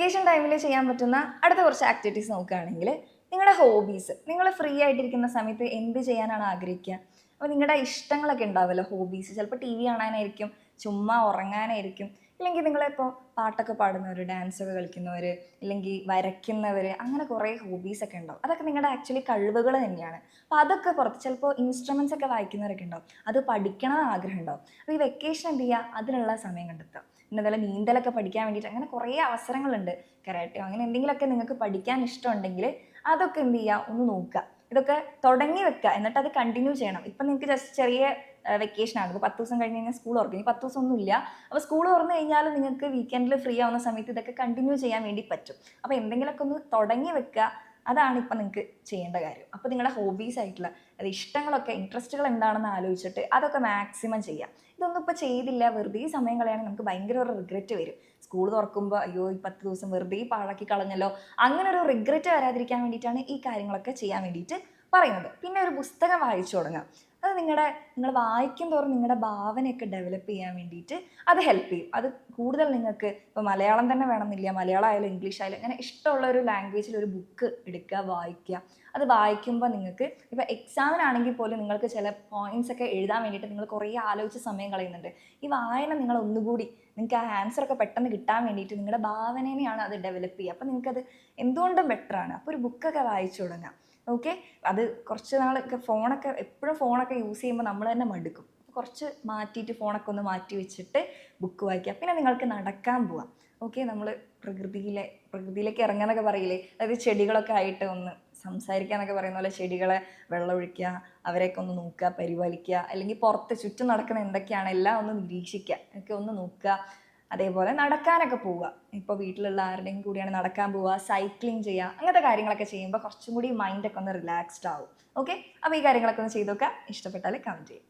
Vacation ടൈമിൽ ചെയ്യാൻ പറ്റുന്ന അടുത്ത കുറച്ച് ആക്ടിവിറ്റീസ് നോക്കുകയാണെങ്കിൽ നിങ്ങളുടെ ഹോബീസ് നിങ്ങൾ ഫ്രീ ആയിട്ടിരിക്കുന്ന സമയത്ത് എന്ത് ചെയ്യാനാണ് ആഗ്രഹിക്കുക. അപ്പോൾ നിങ്ങളുടെ ഇഷ്ടങ്ങളൊക്കെ ഉണ്ടാവുമല്ലോ, ഹോബീസ് ചിലപ്പോൾ ടി വി കാണാനായിരിക്കും, ചുമ്മാ ഉറങ്ങാനായിരിക്കും, ഇല്ലെങ്കിൽ നിങ്ങളിപ്പോൾ പാട്ടൊക്കെ പാടുന്നവർ, ഡാൻസൊക്കെ കളിക്കുന്നവർ, ഇല്ലെങ്കിൽ വരയ്ക്കുന്നവർ, അങ്ങനെ കുറേ ഹോബീസൊക്കെ ഉണ്ടാവും. അതൊക്കെ നിങ്ങളുടെ ആക്ച്വലി കഴിവുകൾ തന്നെയാണ്. അപ്പോൾ അതൊക്കെ പുറത്ത് ചിലപ്പോൾ ഇൻസ്ട്രുമെൻസ് ഒക്കെ വായിക്കുന്നവരൊക്കെ ഉണ്ടാവും, അത് പഠിക്കണം ആഗ്രഹം ഉണ്ടാവും. അപ്പോൾ ഈ വെക്കേഷൻ എന്ത് ചെയ്യുക, അതിനുള്ള സമയം കണ്ടെത്തുക. പിന്നെ അതുപോലെ നീന്തലൊക്കെ പഠിക്കാൻ വേണ്ടിയിട്ട് അങ്ങനെ കുറേ അവസരങ്ങളുണ്ട്. കരാട്ടയോ അങ്ങനെ എന്തെങ്കിലുമൊക്കെ നിങ്ങൾക്ക് പഠിക്കാൻ ഇഷ്ടമുണ്ടെങ്കിൽ അതൊക്കെ എന്ത് ചെയ്യുക, ഒന്ന് നോക്കുക. ഇതൊക്കെ തുടങ്ങി വെക്കുക, എന്നിട്ട് അത് കണ്ടിന്യൂ ചെയ്യണം. ഇപ്പം നിങ്ങൾക്ക് ജസ്റ്റ് ചെറിയ വെക്കേഷനാണ്, ഇത് 10 ദിവസം കഴിഞ്ഞ് കഴിഞ്ഞാൽ സ്കൂൾ തുറക്കും. ഇനി 10 ദിവസം ഒന്നും ഇല്ല. അപ്പോൾ സ്കൂൾ തുറന്നു കഴിഞ്ഞാൽ നിങ്ങൾക്ക് വീക്കെൻഡിൽ ഫ്രീ ആവുന്ന സമയത്ത് ഇതൊക്കെ കണ്ടിന്യൂ ചെയ്യാൻ വേണ്ടി പറ്റും. അപ്പോൾ എന്തെങ്കിലുമൊക്കെ ഒന്ന് തുടങ്ങി വെക്കുക, അതാണ് ഇപ്പം നിങ്ങൾക്ക് ചെയ്യേണ്ട കാര്യം. അപ്പോൾ നിങ്ങളുടെ ഹോബീസ് ആയിട്ടുള്ള അത് ഇഷ്ടങ്ങളൊക്കെ, ഇൻട്രസ്റ്റുകൾ എന്താണെന്ന് ആലോചിച്ചിട്ട് അതൊക്കെ മാക്സിമം ചെയ്യാം. ഇതൊന്നും ഇപ്പോൾ ചെയ്തില്ല, വെറുതെ സമയം കളയാണെങ്കിൽ നമുക്ക് ഭയങ്കര ഒരു റിഗ്രറ്റ് വരും. സ്കൂൾ തുറക്കുമ്പോൾ അയ്യോ ഈ 10 ദിവസം വെറുതെ പാഴാക്കി കളഞ്ഞല്ലോ, അങ്ങനെ ഒരു റിഗ്രറ്റ് വരാതിരിക്കാൻ വേണ്ടിയിട്ടാണ് ഈ കാര്യങ്ങളൊക്കെ ചെയ്യാൻ വേണ്ടിയിട്ട് പറയുന്നത്. പിന്നെ ഒരു പുസ്തകം വായിച്ചു തുടങ്ങാം. അത് നിങ്ങൾ വായിക്കും തോറും നിങ്ങളുടെ ഭാവനയൊക്കെ ഡെവലപ്പ് ചെയ്യാൻ വേണ്ടിയിട്ട് അത് ഹെൽപ്പ് ചെയ്യും. അത് കൂടുതൽ നിങ്ങൾക്ക് ഇപ്പോൾ മലയാളം തന്നെ വേണമെന്നില്ല, മലയാളം ആയാലും ഇംഗ്ലീഷ് ആയാലും അങ്ങനെ ഇഷ്ടമുള്ള ഒരു ലാംഗ്വേജിൽ ഒരു ബുക്ക് എടുക്കുക, വായിക്കുക. അത് വായിക്കുമ്പോൾ നിങ്ങൾക്ക് ഇപ്പോൾ എക്സാമിനാണെങ്കിൽ പോലും നിങ്ങൾക്ക് ചില പോയിന്റ്സ് ഒക്കെ എഴുതാൻ വേണ്ടിയിട്ട് നിങ്ങൾ കുറേ ആലോചിച്ച് സമയം കളയുന്നുണ്ട്. ഈ വായന നിങ്ങൾ ഒന്നുകൂടി നിങ്ങൾക്ക് ആ ആൻസറൊക്കെ പെട്ടെന്ന് കിട്ടാൻ വേണ്ടിയിട്ട് നിങ്ങളുടെ ഭാവനേനെയാണ് അത് ഡെവലപ്പ് ചെയ്യുക. അപ്പോൾ നിങ്ങൾക്കത് എന്തുകൊണ്ടും ബെറ്ററാണ്. അപ്പോൾ ഒരു ബുക്കൊക്കെ വായിച്ചു തുടങ്ങാം. ഓക്കെ, അത് കുറച്ച് നാളൊക്കെ എപ്പോഴും ഫോണൊക്കെ യൂസ് ചെയ്യുമ്പോൾ നമ്മൾ തന്നെ മടുക്കും. കുറച്ച് മാറ്റിയിട്ട് ഫോണൊക്കെ ഒന്ന് മാറ്റി വെച്ചിട്ട് ബുക്ക് വായിക്കുക. പിന്നെ നിങ്ങൾക്ക് നടക്കാൻ പോവാം. ഓക്കെ, നമ്മൾ പ്രകൃതിയിലേക്ക് ഇറങ്ങാനൊക്കെ പറയില്ലേ, അതായത് ചെടികളൊക്കെ ആയിട്ട് ഒന്ന് സംസാരിക്കാനൊക്കെ പറയുന്ന പോലെ ചെടികളെ വെള്ളമൊഴിക്കുക, അവരെയൊക്കെ ഒന്ന് നോക്കുക, പരിപാലിക്കുക, അല്ലെങ്കിൽ പുറത്ത് ചുറ്റും നടക്കുന്ന എന്തൊക്കെയാണ് എല്ലാം ഒന്ന് നിരീക്ഷിക്കുക, ഒക്കെ ഒന്ന് നോക്കുക. അതേപോലെ നടക്കാനൊക്കെ പോവുക. ഇപ്പോൾ വീട്ടിലുള്ള ആരുടെയും കൂടിയാണ് നടക്കാൻ പോവുക, സൈക്ലിംഗ് ചെയ്യുക, അങ്ങനത്തെ കാര്യങ്ങളൊക്കെ ചെയ്യുമ്പോൾ കുറച്ചും കൂടി മൈൻഡൊക്കെ ഒന്ന് റിലാക്സ്ഡ് ആവും. ഓക്കെ, അപ്പോൾ ഈ കാര്യങ്ങളൊക്കെ ഒന്ന് ചെയ്ത് നോക്കുക. ഇഷ്ടപ്പെട്ടാൽ കമൻറ്റ് ചെയ്യും.